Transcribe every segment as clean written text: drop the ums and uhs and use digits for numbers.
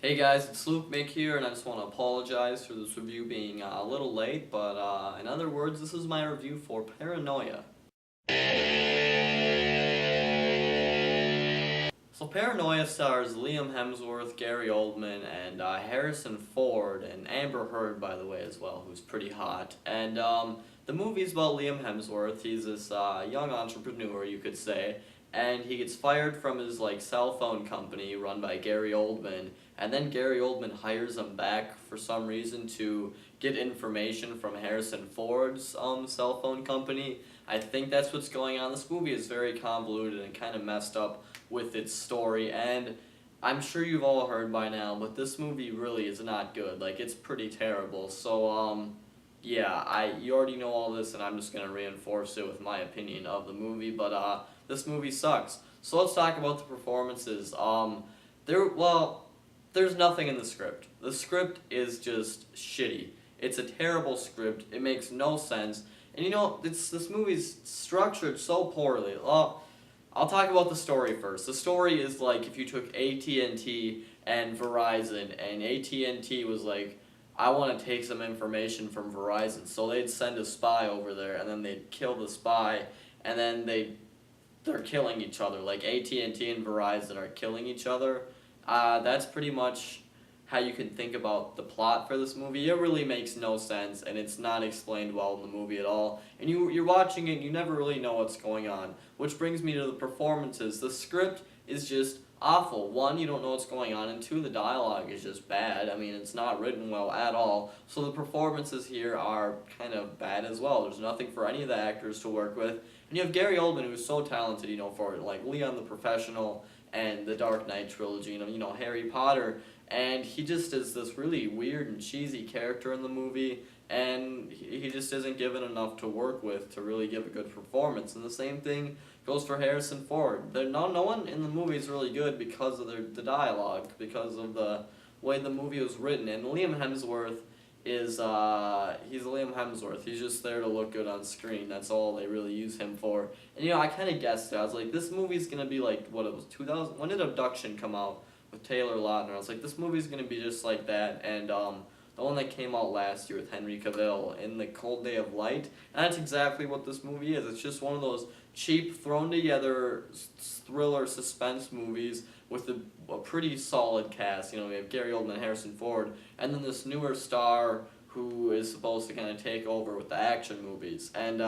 Hey guys, it's Lukemick here, and I just want to apologize for this review being a little late, but in other words, this is my review for Paranoia. So Paranoia stars Liam Hemsworth, Gary Oldman, and Harrison Ford, and Amber Heard, by the way, as well, who's pretty hot. And the movie's about Liam Hemsworth. He's this young entrepreneur, you could say, and he gets fired from his cell phone company run by Gary Oldman, and then Gary Oldman hires him back for some reason to get information from Harrison Ford's cell phone company. I think that's what's going on. This movie is very convoluted and kind of messed up with its story, and I'm sure you've all heard by now, but this movie really is not good. It's pretty terrible. So yeah, you already know all this, and I'm just gonna reinforce it with my opinion of the movie. But this movie sucks. So let's talk about the performances. There's nothing in the script. The script is just shitty. It's a terrible script. It makes no sense. And this movie's structured so poorly. Well, I'll talk about the story first. The story is like if you took AT&T and Verizon, and AT&T was like, I want to take some information from Verizon. So they'd send a spy over there, and then they'd kill the spy, and then they're killing each other. Like AT&T and Verizon are killing each other. That's pretty much how you can think about the plot for this movie. It really makes no sense, and it's not explained well in the movie at all. And you're watching it, and you never really know what's going on. Which brings me to the performances. The script is just awful. One, you don't know what's going on, and two, the dialogue is just bad. I mean, it's not written well at all. So the performances here are kind of bad as well. There's nothing for any of the actors to work with. And you have Gary Oldman, who's so talented, for Leon the Professional and the Dark Knight trilogy, Harry Potter, and he just is this really weird and cheesy character in the movie, and he just isn't given enough to work with to really give a good performance. And the same thing goes for Harrison Ford. No one in the movie is really good because of the dialogue, because of the way the movie was written. And Liam Hemsworth is he's Liam Hemsworth. He's just there to look good on screen. That's all they really use him for. And I kind of guessed it. I was like, this movie's gonna be like what it was 2000. When did Abduction come out with Taylor Lautner? I was like, this movie's gonna be just like that. And the one that came out last year with Henry Cavill, In the Cold Day of Light, and that's exactly what this movie is. It's just one of those cheap, thrown together thriller suspense movies with a pretty solid cast. We have Gary Oldman, Harrison Ford, and then this newer star who is supposed to kind of take over with the action movies. And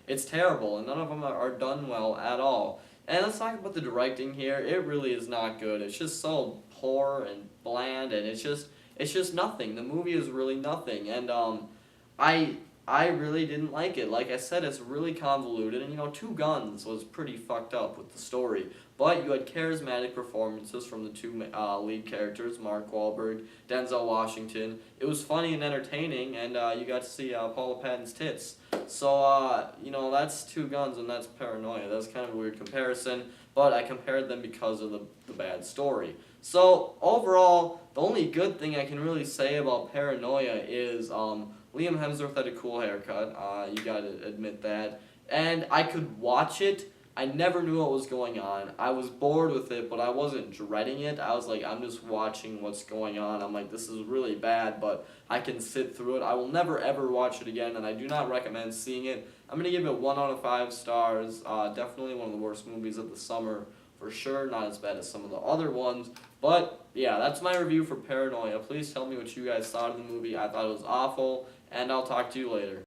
it's terrible, and none of them are done well at all. And let's talk about the directing here. It really is not good. It's just so poor and bland, and it's just nothing. The movie is really nothing, and I really didn't like it. Like I said, it's really convoluted, and Two Guns was pretty fucked up with the story. But you had charismatic performances from the two lead characters, Mark Wahlberg, Denzel Washington. It was funny and entertaining, and you got to see Paula Patton's tits. So, that's Two Guns and that's Paranoia. That's kind of a weird comparison, but I compared them because of the bad story. So, overall, the only good thing I can really say about Paranoia is Liam Hemsworth had a cool haircut. You gotta admit that. And I could watch it. I never knew what was going on. I was bored with it, but I wasn't dreading it. I was like, I'm just watching what's going on. I'm like, this is really bad, but I can sit through it. I will never ever watch it again, and I do not recommend seeing it. I'm going to give it 1 out of 5 stars. Definitely one of the worst movies of the summer, for sure. Not as bad as some of the other ones. But, yeah, that's my review for Paranoia. Please tell me what you guys thought of the movie. I thought it was awful, and I'll talk to you later.